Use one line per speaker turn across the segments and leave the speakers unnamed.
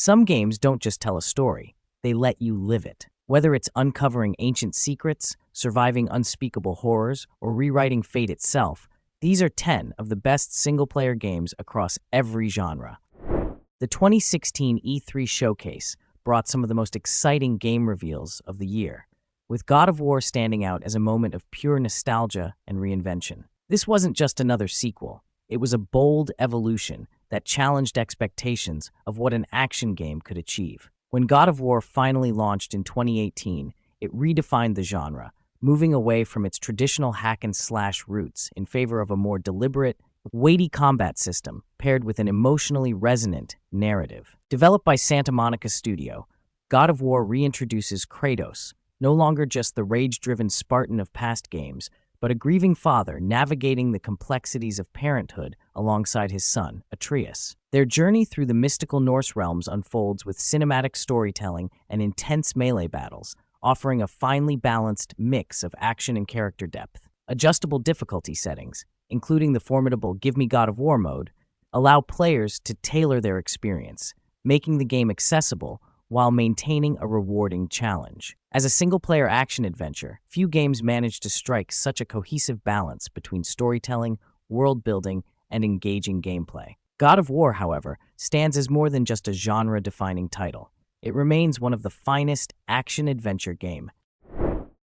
Some games don't just tell a story, they let you live it. Whether it's uncovering ancient secrets, surviving unspeakable horrors, or rewriting fate itself, these are 10 of the best single-player games across every genre. The 2016 E3 showcase brought some of the most exciting game reveals of the year, with God of War standing out as a moment of pure nostalgia and reinvention. This wasn't just another sequel, it was a bold evolution that challenged expectations of what an action game could achieve. When God of War finally launched in 2018, it redefined the genre, moving away from its traditional hack-and-slash roots in favor of a more deliberate, weighty combat system paired with an emotionally resonant narrative. Developed by Santa Monica Studio, God of War reintroduces Kratos, no longer just the rage-driven Spartan of past games, but a grieving father navigating the complexities of parenthood alongside his son, Atreus. Their journey through the mystical Norse realms unfolds with cinematic storytelling and intense melee battles, offering a finely balanced mix of action and character depth. Adjustable difficulty settings, including the formidable Give Me God of War mode, allow players to tailor their experience, making the game accessible while maintaining a rewarding challenge. As a single-player action-adventure, few games manage to strike such a cohesive balance between storytelling, world-building, and engaging gameplay. God of War, however, stands as more than just a genre-defining title. It remains one of the finest action-adventure game.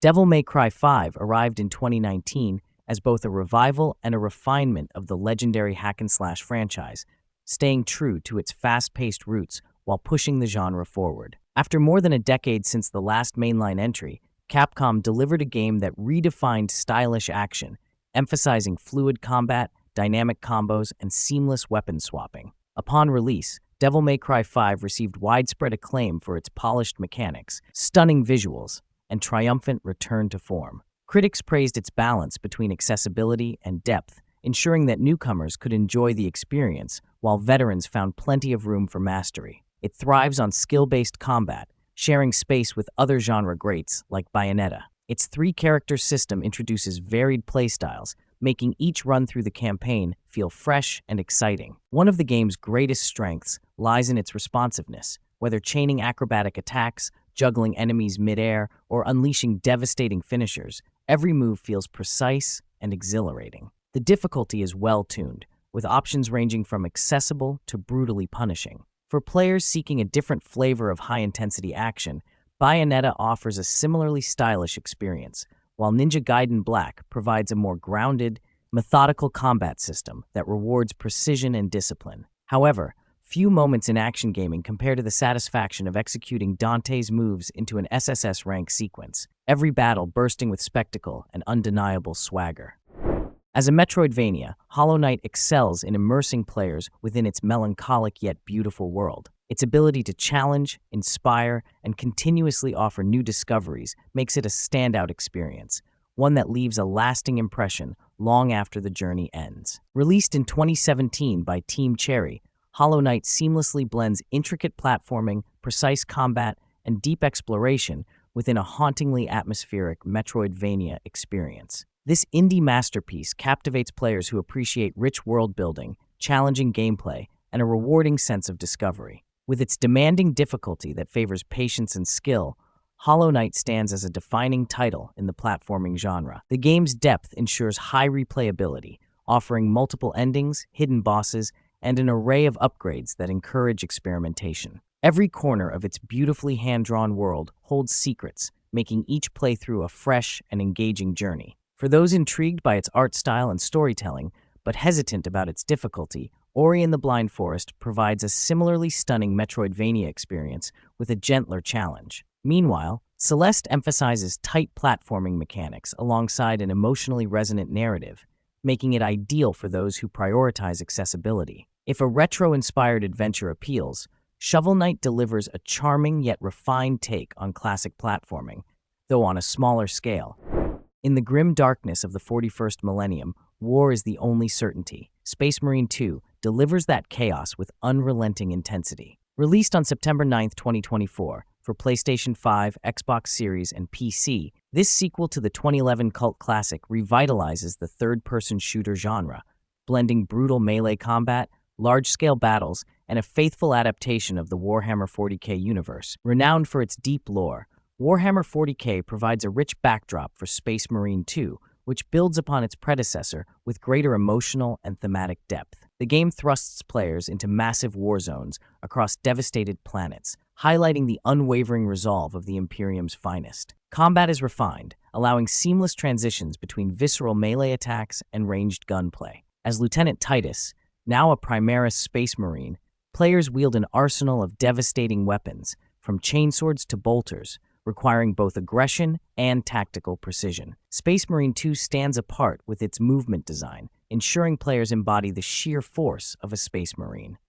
Devil May Cry 5 arrived in 2019 as both a revival and a refinement of the legendary hack-and-slash franchise, staying true to its fast-paced roots while pushing the genre forward. After more than a decade since the last mainline entry, Capcom delivered a game that redefined stylish action, emphasizing fluid combat, dynamic combos, and seamless weapon swapping. Upon release, Devil May Cry 5 received widespread acclaim for its polished mechanics, stunning visuals, and triumphant return to form. Critics praised its balance between accessibility and depth, ensuring that newcomers could enjoy the experience, while veterans found plenty of room for mastery. It thrives on skill-based combat, sharing space with other genre greats like Bayonetta. Its three-character system introduces varied playstyles, making each run through the campaign feel fresh and exciting. One of the game's greatest strengths lies in its responsiveness. Whether chaining acrobatic attacks, juggling enemies mid-air, or unleashing devastating finishers, every move feels precise and exhilarating. The difficulty is well-tuned, with options ranging from accessible to brutally punishing. For players seeking a different flavor of high-intensity action, Bayonetta offers a similarly stylish experience, while Ninja Gaiden Black provides a more grounded, methodical combat system that rewards precision and discipline. However, few moments in action gaming compare to the satisfaction of executing Dante's moves into an SSS rank sequence, every battle bursting with spectacle and undeniable swagger. As a Metroidvania, Hollow Knight excels in immersing players within its melancholic yet beautiful world. Its ability to challenge, inspire, and continuously offer new discoveries makes it a standout experience, one that leaves a lasting impression long after the journey ends. Released in 2017 by Team Cherry, Hollow Knight seamlessly blends intricate platforming, precise combat, and deep exploration within a hauntingly atmospheric Metroidvania experience. This indie masterpiece captivates players who appreciate rich world-building, challenging gameplay, and a rewarding sense of discovery. With its demanding difficulty that favors patience and skill, Hollow Knight stands as a defining title in the platforming genre. The game's depth ensures high replayability, offering multiple endings, hidden bosses, and an array of upgrades that encourage experimentation. Every corner of its beautifully hand-drawn world holds secrets, making each playthrough a fresh and engaging journey. For those intrigued by its art style and storytelling, but hesitant about its difficulty, Ori and the Blind Forest provides a similarly stunning Metroidvania experience with a gentler challenge. Meanwhile, Celeste emphasizes tight platforming mechanics alongside an emotionally resonant narrative, making it ideal for those who prioritize accessibility. If a retro-inspired adventure appeals, Shovel Knight delivers a charming yet refined take on classic platforming, though on a smaller scale. In the grim darkness of the 41st millennium, war is the only certainty. Space Marine 2 delivers that chaos with unrelenting intensity. Released on September 9, 2024, for PlayStation 5, Xbox Series, and PC, this sequel to the 2011 cult classic revitalizes the third-person shooter genre, blending brutal melee combat, large-scale battles, and a faithful adaptation of the Warhammer 40K universe. Renowned for its deep lore, Warhammer 40K provides a rich backdrop for Space Marine 2, which builds upon its predecessor with greater emotional and thematic depth. The game thrusts players into massive war zones across devastated planets, highlighting the unwavering resolve of the Imperium's finest. Combat is refined, allowing seamless transitions between visceral melee attacks and ranged gunplay. As Lieutenant Titus, now a Primaris Space Marine, players wield an arsenal of devastating weapons, from chainswords to bolters, requiring both aggression and tactical precision. Space Marine 2 stands apart with its movement design, ensuring players embody the sheer force of a Space Marine.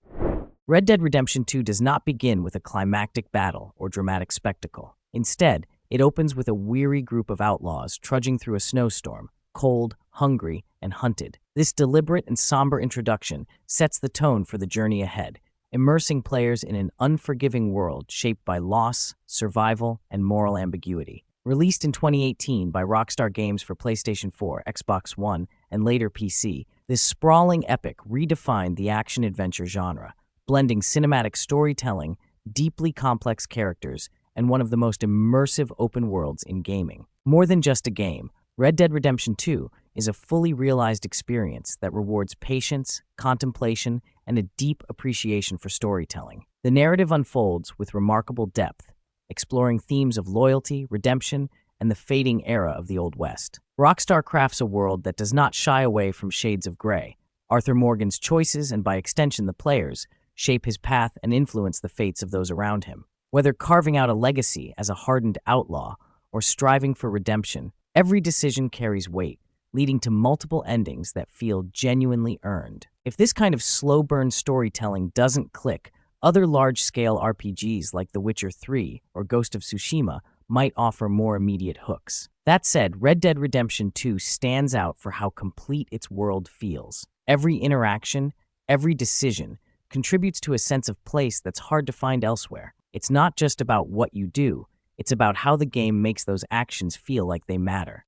Red Dead Redemption 2 does not begin with a climactic battle or dramatic spectacle. Instead, it opens with a weary group of outlaws trudging through a snowstorm, cold, hungry, and hunted. This deliberate and somber introduction sets the tone for the journey ahead, immersing players in an unforgiving world shaped by loss, survival, and moral ambiguity. Released in 2018 by Rockstar Games for PlayStation 4, Xbox One, and later PC, this sprawling epic redefined the action-adventure genre, blending cinematic storytelling, deeply complex characters, and one of the most immersive open worlds in gaming. More than just a game, Red Dead Redemption 2 is a fully realized experience that rewards patience, contemplation, and a deep appreciation for storytelling. The narrative unfolds with remarkable depth, exploring themes of loyalty, redemption, and the fading era of the Old West. Rockstar crafts a world that does not shy away from shades of gray. Arthur Morgan's choices, and by extension the players, shape his path and influence the fates of those around him. Whether carving out a legacy as a hardened outlaw or striving for redemption, every decision carries weight, leading to multiple endings that feel genuinely earned. If this kind of slow-burn storytelling doesn't click, other large-scale RPGs like The Witcher 3 or Ghost of Tsushima might offer more immediate hooks. That said, Red Dead Redemption 2 stands out for how complete its world feels. Every interaction, every decision, contributes to a sense of place that's hard to find elsewhere. It's not just about what you do, it's about how the game makes those actions feel like they matter.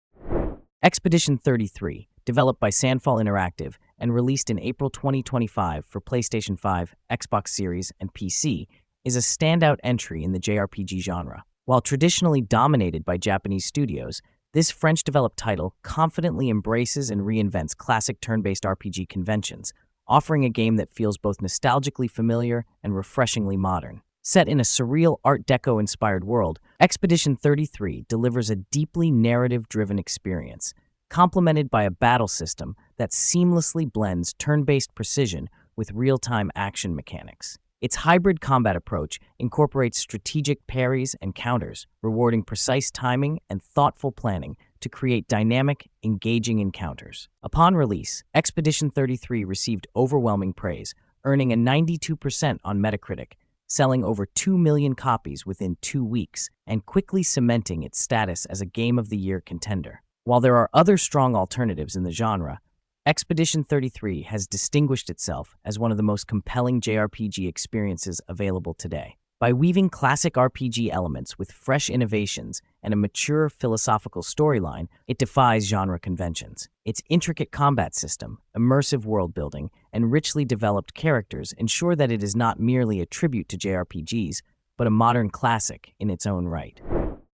Expedition 33, developed by Sandfall Interactive and released in April 2025 for PlayStation 5, Xbox Series, and PC, is a standout entry in the JRPG genre. While traditionally dominated by Japanese studios, this French-developed title confidently embraces and reinvents classic turn-based RPG conventions, offering a game that feels both nostalgically familiar and refreshingly modern. Set in a surreal Art Deco-inspired world, Expedition 33 delivers a deeply narrative-driven experience, complemented by a battle system that seamlessly blends turn-based precision with real-time action mechanics. Its hybrid combat approach incorporates strategic parries and counters, rewarding precise timing and thoughtful planning to create dynamic, engaging encounters. Upon release, Expedition 33 received overwhelming praise, earning a 92% on Metacritic, selling over 2 million copies within 2 weeks, and quickly cementing its status as a Game of the Year contender. While there are other strong alternatives in the genre, Expedition 33 has distinguished itself as one of the most compelling JRPG experiences available today. By weaving classic RPG elements with fresh innovations and a mature philosophical storyline, it defies genre conventions. Its intricate combat system, immersive world-building, and richly developed characters ensure that it is not merely a tribute to JRPGs, but a modern classic in its own right.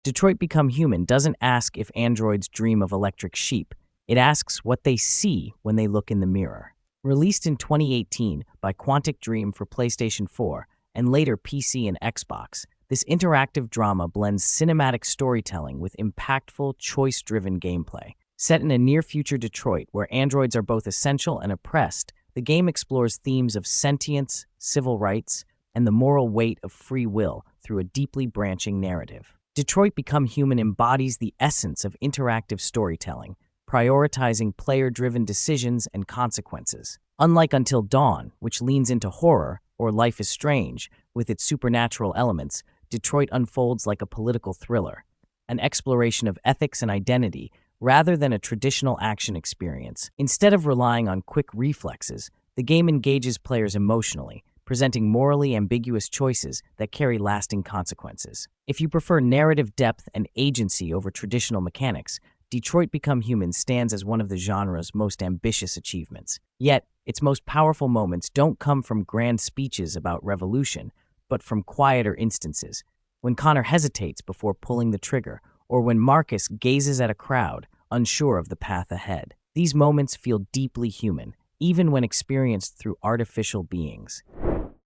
Detroit Become Human doesn't ask if androids dream of electric sheep. It asks what they see when they look in the mirror. Released in 2018 by Quantic Dream for PlayStation 4, and later PC and Xbox, this interactive drama blends cinematic storytelling with impactful, choice-driven gameplay. Set in a near-future Detroit where androids are both essential and oppressed, the game explores themes of sentience, civil rights, and the moral weight of free will through a deeply branching narrative. Detroit Become Human embodies the essence of interactive storytelling, prioritizing player-driven decisions and consequences. Unlike Until Dawn, which leans into horror, or Life is Strange, with its supernatural elements, Detroit unfolds like a political thriller, an exploration of ethics and identity rather than a traditional action experience. Instead of relying on quick reflexes, the game engages players emotionally, presenting morally ambiguous choices that carry lasting consequences. If you prefer narrative depth and agency over traditional mechanics, Detroit Become Human stands as one of the genre's most ambitious achievements. Yet, its most powerful moments don't come from grand speeches about revolution, but from quieter instances, when Connor hesitates before pulling the trigger, or when Marcus gazes at a crowd, unsure of the path ahead. These moments feel deeply human, even when experienced through artificial beings.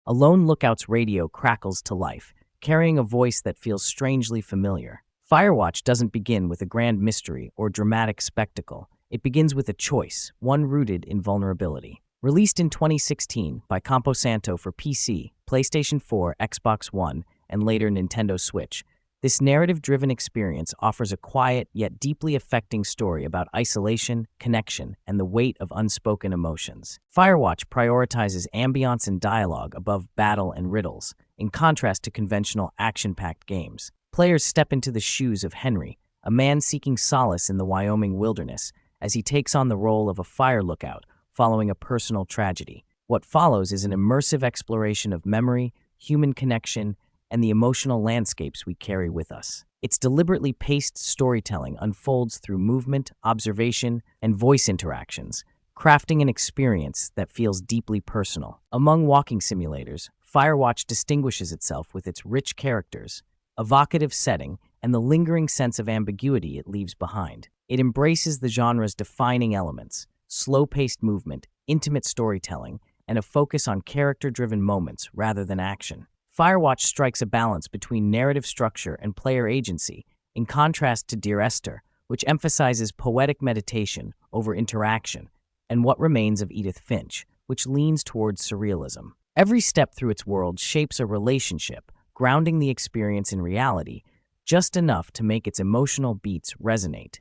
A lone lookout's radio crackles to life, carrying a voice that feels strangely familiar. Firewatch doesn't begin with a grand mystery or dramatic spectacle. It begins with a choice, one rooted in vulnerability. Released in 2016 by Camposanto for PC, PlayStation 4, Xbox One, and later Nintendo Switch, this narrative-driven experience offers a quiet yet deeply affecting story about isolation, connection, and the weight of unspoken emotions. Firewatch prioritizes ambiance and dialogue above battle and riddles, in contrast to conventional action-packed games. Players step into the shoes of Henry, a man seeking solace in the Wyoming wilderness, as he takes on the role of a fire lookout following a personal tragedy. What follows is an immersive exploration of memory, human connection, and the emotional landscapes we carry with us. Its deliberately paced storytelling unfolds through movement, observation, and voice interactions, crafting an experience that feels deeply personal. Among walking simulators, Firewatch distinguishes itself with its rich characters, evocative setting, and the lingering sense of ambiguity it leaves behind. It embraces the genre's defining elements: slow-paced movement, intimate storytelling, and a focus on character-driven moments rather than action. Firewatch strikes a balance between narrative structure and player agency, in contrast to Dear Esther, which emphasizes poetic meditation over interaction, and What Remains of Edith Finch, which leans towards surrealism. Every step through its world shapes a relationship, grounding the experience in reality, just enough to make its emotional beats resonate.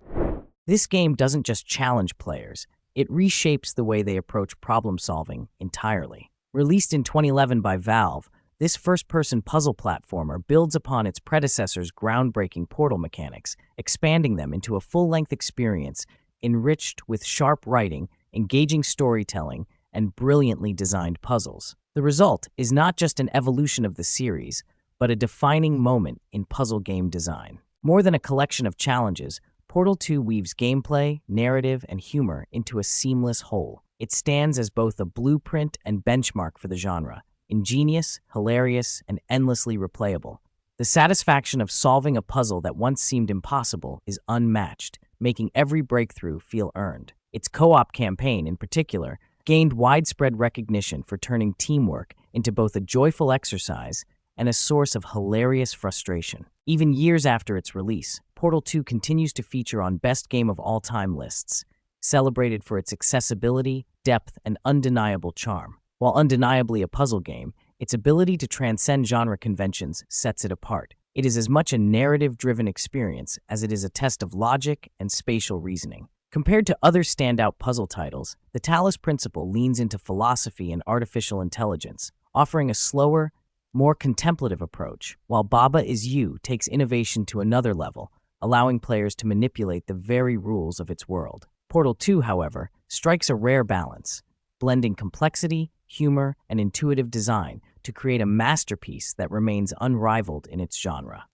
This game doesn't just challenge players, it reshapes the way they approach problem-solving entirely. Released in 2011 by Valve, this first-person puzzle platformer builds upon its predecessor's groundbreaking Portal mechanics, expanding them into a full-length experience enriched with sharp writing, engaging storytelling, and brilliantly designed puzzles. The result is not just an evolution of the series, but a defining moment in puzzle game design. More than a collection of challenges, Portal 2 weaves gameplay, narrative, and humor into a seamless whole. It stands as both a blueprint and benchmark for the genre, ingenious, hilarious, and endlessly replayable. The satisfaction of solving a puzzle that once seemed impossible is unmatched, making every breakthrough feel earned. Its co-op campaign, in particular, gained widespread recognition for turning teamwork into both a joyful exercise and a source of hilarious frustration. Even years after its release, Portal 2 continues to feature on Best Game of All Time lists, celebrated for its accessibility, depth, and undeniable charm. While undeniably a puzzle game, its ability to transcend genre conventions sets it apart. It is as much a narrative-driven experience as it is a test of logic and spatial reasoning. Compared to other standout puzzle titles, the Talos Principle leans into philosophy and artificial intelligence, offering a slower, more contemplative approach, while Baba Is You takes innovation to another level, allowing players to manipulate the very rules of its world. Portal 2, however, strikes a rare balance, blending complexity, humor, and intuitive design to create a masterpiece that remains unrivaled in its genre.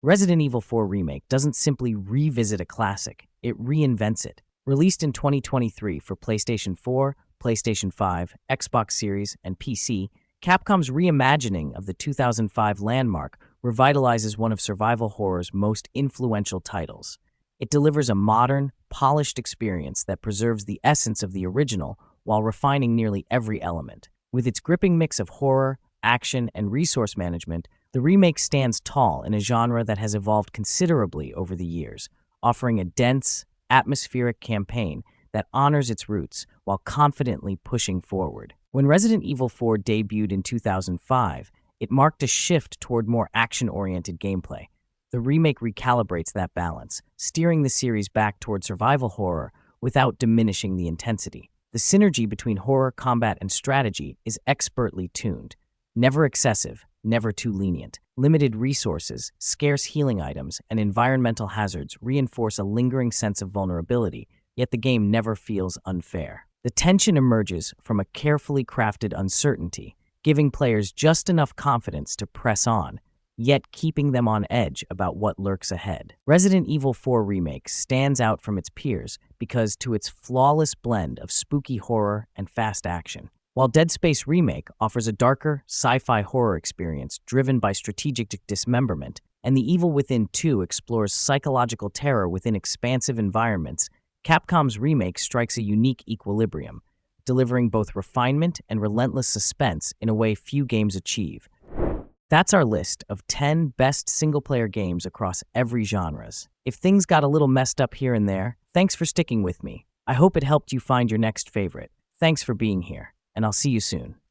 Resident Evil 4 Remake doesn't simply revisit a classic, it reinvents it. Released in 2023 for PlayStation 4, PlayStation 5, Xbox Series, and PC, Capcom's reimagining of the 2005 landmark revitalizes one of survival horror's most influential titles. It delivers a modern, polished experience that preserves the essence of the original while refining nearly every element. With its gripping mix of horror, action, and resource management, the remake stands tall in a genre that has evolved considerably over the years, offering a dense, atmospheric campaign that honors its roots while confidently pushing forward. When Resident Evil 4 debuted in 2005, it marked a shift toward more action-oriented gameplay. The remake recalibrates that balance, steering the series back toward survival horror without diminishing the intensity. The synergy between horror, combat, and strategy is expertly tuned. Never excessive, never too lenient. Limited resources, scarce healing items, and environmental hazards reinforce a lingering sense of vulnerability, yet the game never feels unfair. The tension emerges from a carefully crafted uncertainty, giving players just enough confidence to press on, yet keeping them on edge about what lurks ahead. Resident Evil 4 Remake stands out from its peers because to its flawless blend of spooky horror and fast action, while Dead Space Remake offers a darker, sci-fi horror experience driven by strategic dismemberment, and The Evil Within 2 explores psychological terror within expansive environments, Capcom's Remake strikes a unique equilibrium, delivering both refinement and relentless suspense in a way few games achieve. That's our list of 10 best single-player games across every genres. If things got a little messed up here and there, thanks for sticking with me. I hope it helped you find your next favorite. Thanks for being here, and I'll see you soon.